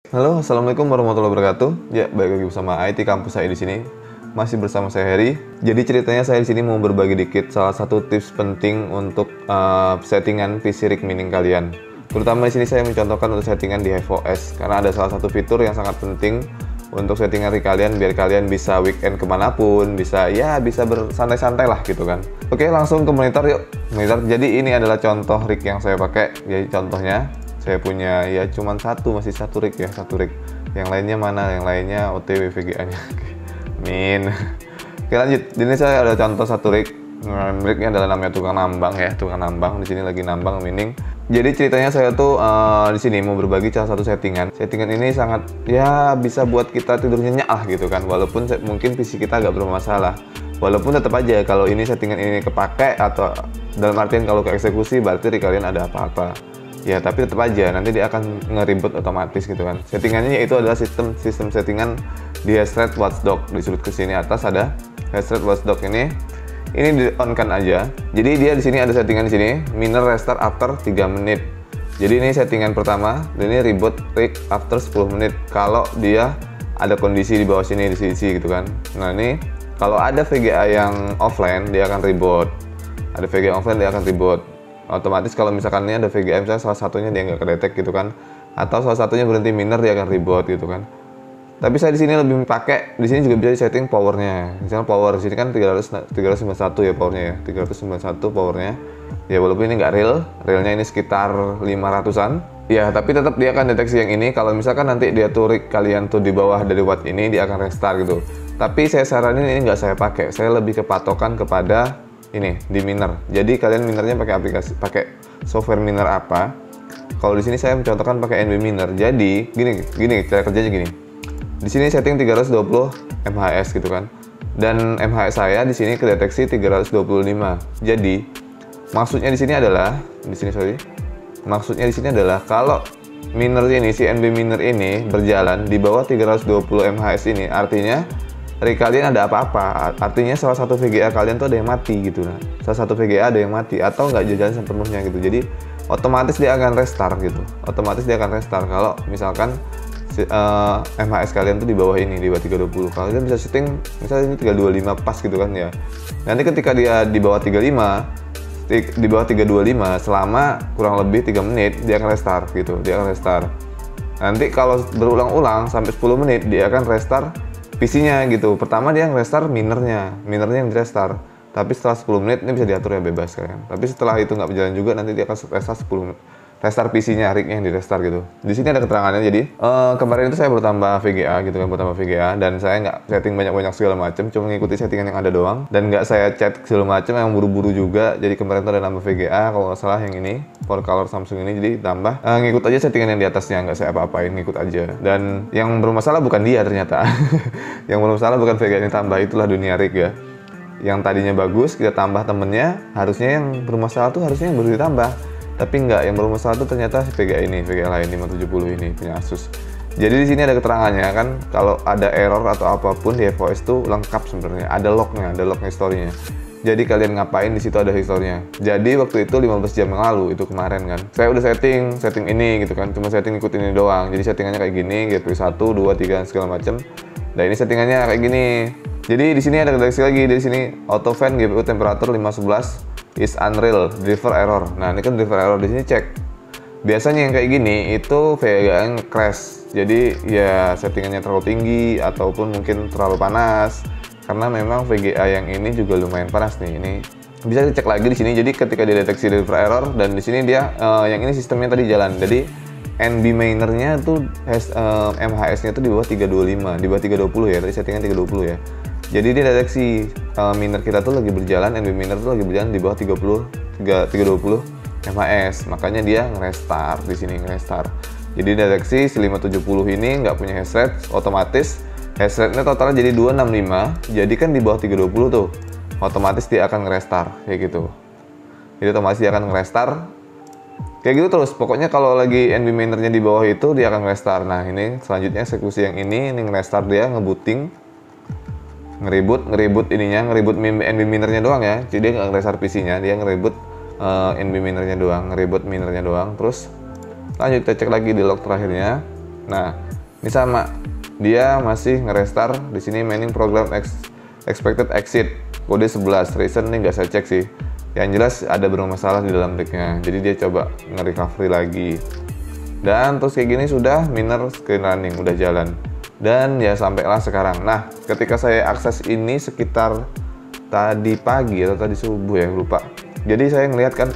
Halo, assalamualaikum warahmatullahi wabarakatuh. Ya, balik lagi bersama IT Kampus saya di sini. Masih bersama saya Heri. Jadi ceritanya saya di sini mau berbagi dikit salah satu tips penting untuk settingan PC rig mining kalian. Terutama di sini saya mencontohkan untuk settingan di HiveOS karena ada salah satu fitur yang sangat penting untuk settingan rig kalian biar kalian bisa weekend kemanapun, bisa bersantai-santai lah gitu kan. Oke, langsung ke monitor yuk. Monitor. Jadi ini adalah contoh rig yang saya pakai. Jadi contohnya saya punya ya cuman masih satu rig ya, satu rig. Yang lainnya mana? Yang lainnya OTW VGA-nya. Min. Oke, lanjut. Ini saya ada contoh satu rig. Rignya adalah namanya tukang nambang ya, tukang nambang. Di sini lagi nambang mining. Jadi ceritanya saya tuh di sini mau berbagi salah satu settingan. Settingan ini sangat ya bisa buat kita tidur nyenyak lah gitu kan. Walaupun mungkin PC kita agak bermasalah. Walaupun tetap aja kalau ini settingan ini kepake atau dalam artian kalau ke eksekusi berarti rig kalian ada apa-apa. Ya, tapi tetap aja nanti dia akan nge-reboot otomatis gitu kan. Settingannya yaitu adalah sistem settingan di Hashred Watchdog. Di sudut ke sini atas ada Hashred Watchdog ini di-on kan aja. Jadi dia di sini ada settingan di sini, miner restart after 3 menit. Jadi ini settingan pertama, dan ini reboot rig after 10 menit. Kalau dia ada kondisi di bawah sini di sisi gitu kan. Nah, ini kalau ada VGA yang offline dia akan reboot. Ada VGA offline dia akan reboot. Otomatis kalau misalkan ini ada VGA misalnya salah satunya dia nggak kedetek gitu kan, atau salah satunya berhenti miner dia akan reboot gitu kan. Tapi saya di sini lebih pakai, di sini juga bisa di setting powernya. Misalnya power di sini kan 391 ya powernya ya, 391 powernya. Ya walaupun ini nggak realnya ini sekitar 500-an. Ya tapi tetap dia akan deteksi yang ini. Kalau misalkan nanti dia tuh rig kalian tuh di bawah dari watt ini dia akan restart gitu. Tapi saya saranin ini nggak saya pakai. Saya lebih kepatokan kepada ini di miner. Jadi kalian minernya pakai software miner apa? Kalau di sini saya mencontohkan pakai NB miner. Jadi gini cara kerjanya gini. Di sini setting 320 MHz gitu kan. Dan MHz saya di sini kedeteksi 325. Jadi maksudnya di sini adalah kalau miner ini si NB miner ini berjalan di bawah 320 MHz ini artinya rig kalian ada apa-apa, artinya salah satu VGA kalian tuh ada yang mati gitu. Nah, salah satu VGA ada yang mati atau nggak jalan sepenuhnya gitu. Jadi otomatis dia akan restart gitu. Otomatis dia akan restart kalau misalkan MHS kalian tuh di bawah ini, di bawah 320. Kalian bisa setting misalnya ini 325 pas gitu kan ya. Nanti ketika dia di bawah 325 selama kurang lebih 3 menit dia akan restart gitu. Dia akan restart. Nanti kalau berulang-ulang sampai 10 menit dia akan restart PC-nya gitu. Pertama dia nge-restart minernya yang di-restart. Tapi setelah 10 menit ini bisa diatur ya bebas kalian. Tapi setelah itu nggak berjalan juga nanti dia akan restart PC-nya, rig-nya yang di-restart gitu. Di sini ada keterangannya. Jadi kemarin itu saya bertambah VGA gitu kan, bertambah VGA dan saya nggak setting banyak-banyak segala macam, cuma ngikuti settingan yang ada doang dan nggak saya chat segala macam yang buru-buru juga. Jadi kemarin itu ada nambah VGA kalau nggak salah yang ini, for color Samsung ini, jadi tambah ngikut aja settingan yang di atasnya, nggak saya apa-apain, ngikut aja. Dan yang bermasalah bukan dia ternyata. Yang bermasalah bukan VGA yang tambah, itulah dunia rig ya. Yang tadinya bagus kita tambah temennya, harusnya yang bermasalah tuh harusnya yang baru ditambah. Tapi enggak, yang bermasalah itu ternyata VGA lain 570 ini punya Asus. Jadi di sini ada keterangannya kan, kalau ada error atau apapun di HiveOS itu lengkap sebenarnya, ada lognya historinya. Jadi kalian ngapain di situ ada historinya. Jadi waktu itu 15 jam yang lalu itu kemarin kan, saya udah setting ini gitu kan, cuma setting ikut ini doang. Jadi settingannya kayak gini, GPU 1, 2, 3 segala macam. Nah ini settingannya kayak gini. Jadi di sini ada deteksi lagi, di sini auto fan GPU temperatur 511 is unreal driver error. Nah ini kan driver error, di sini cek. Biasanya yang kayak gini itu VGA yang crash. Jadi ya settingannya terlalu tinggi ataupun mungkin terlalu panas. Karena memang VGA yang ini juga lumayan panas nih. Ini bisa dicek lagi di sini. Jadi ketika dideteksi driver error dan di sini dia yang ini sistemnya tadi jalan. Jadi NB minernya tuh MHS-nya tuh di bawah 325, di bawah 320 ya. Tadi settingan 320 ya. Jadi dia deteksi miner kita tuh lagi berjalan, NB miner tuh lagi berjalan di bawah 320 MHz. Makanya dia nge-restart di sini, nge-restart. Jadi deteksi 570 ini nggak punya hash rate, otomatis hash rate-nya totalnya jadi 265. Jadi kan di bawah 320 tuh. Otomatis dia akan nge-restart kayak gitu. Jadi otomatis dia akan nge-restart. Kayak gitu terus. Pokoknya kalau lagi NB minernya di bawah itu dia akan nge-restart. Nah, ini selanjutnya eksekusi yang ini nge-restart dia, ngebooting. Ngeribut NB minernya doang ya, jadi dia nggak nge-restart PC-nya, dia ngeribut NB minernya doang, ngeribut minernya doang. Terus lanjut kita cek lagi di log terakhirnya. Nah Ini sama, dia masih nge-restart di sini mining program expected exit kode 11. Reason ini nggak saya cek sih. Yang jelas ada bermasalah di dalam decknya. Jadi dia coba nge-recovery lagi. Dan terus kayak gini sudah miner screen running, udah jalan. Dan ya sampailah sekarang. Nah, ketika saya akses ini sekitar tadi pagi atau tadi subuh ya, lupa. Jadi saya ngelihat kan,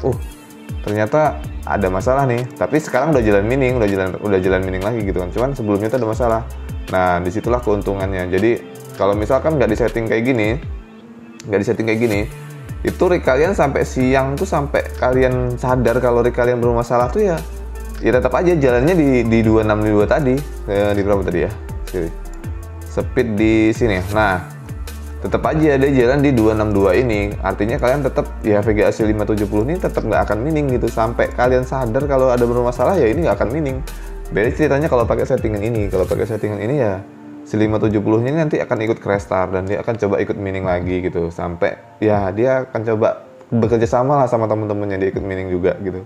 ternyata ada masalah nih. Tapi sekarang udah jalan mining, udah jalan mining lagi gitu kan. Cuman sebelumnya itu ada masalah. Nah, disitulah keuntungannya. Jadi kalau misalkan nggak disetting kayak gini, itu rig kalian sampai siang tuh, sampai kalian sadar kalau rig kalian bermasalah tuh ya tetap aja jalannya di 262 tadi. Di berapa tadi ya? Speed di sini. Nah, tetap aja ada jalan di 262 ini. Artinya kalian tetap ya VGA 570 ini tetap nggak akan mining gitu sampai kalian sadar kalau ada bermasalah, ya ini nggak akan mining. Beda ceritanya kalau pakai settingan ini. Kalau pakai settingan ini ya si 570 nya nanti akan ikut restart dan dia akan coba ikut mining lagi gitu sampai ya dia akan coba bekerja sama lah sama temen-temennya, dia ikut mining juga gitu.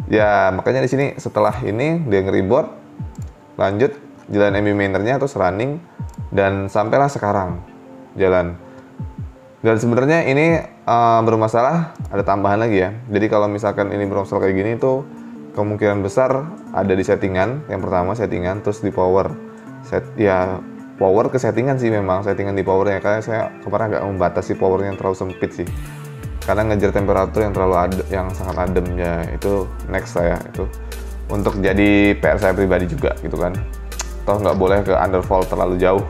Ya makanya di sini setelah ini dia nge-reboot, lanjut jalan MB minernya terus running dan sampailah sekarang jalan. Dan sebenarnya ini bermasalah, ada tambahan lagi ya. Jadi kalau misalkan ini bermasalah kayak gini tuh kemungkinan besar ada di settingan. Yang pertama settingan, terus di power. Power ke settingan sih, memang settingan di powernya. Karena saya kemarin agak membatasi powernya yang terlalu sempit sih. Karena ngejar temperatur yang yang sangat adem ya, itu next saya itu untuk jadi PR saya pribadi juga gitu kan. Toh nggak boleh ke undervolt terlalu jauh.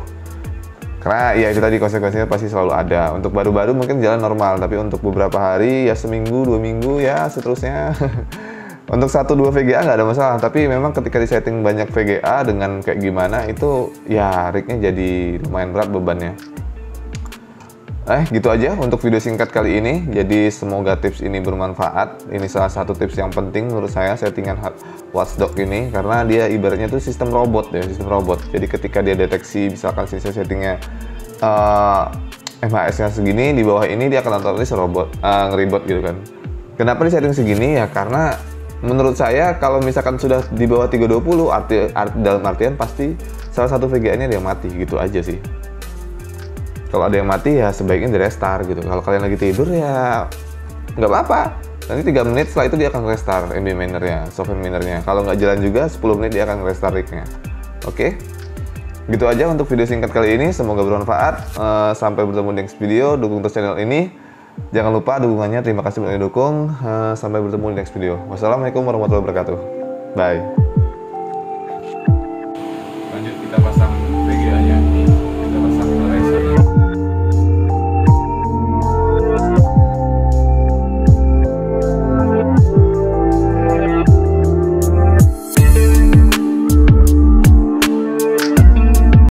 Karena ya itu tadi konsekuensinya pasti selalu ada. Untuk baru-baru mungkin jalan normal, tapi untuk beberapa hari ya seminggu, 2 minggu ya seterusnya. Untuk 1-2 VGA nggak ada masalah, tapi memang ketika disetting banyak VGA dengan kayak gimana itu ya rignya jadi lumayan berat bebannya. Gitu aja untuk video singkat kali ini. Jadi semoga tips ini bermanfaat. Ini salah satu tips yang penting menurut saya, settingan Watchdog ini, karena dia ibaratnya tuh sistem robot ya, sistem robot. Jadi ketika dia deteksi misalkan sisa settingnya MHS-nya segini, di bawah ini dia akan otomatis ngeribot gitu kan. Kenapa di setting segini ya? Karena menurut saya kalau misalkan sudah di bawah 320 dalam artian pasti salah satu VGA-nya dia mati gitu aja sih. Kalau ada yang mati ya sebaiknya di restart gitu. Kalau kalian lagi tidur ya nggak apa-apa. Nanti 3 menit setelah itu dia akan restart MB minernya, software minernya. Kalau nggak jalan juga 10 menit dia akan restart rignya. Oke? Gitu aja untuk video singkat kali ini. Semoga bermanfaat. Sampai bertemu di next video. Dukung terus channel ini. Jangan lupa dukungannya. Terima kasih sudah didukung. Sampai bertemu di next video. Wassalamualaikum warahmatullahi wabarakatuh. Bye.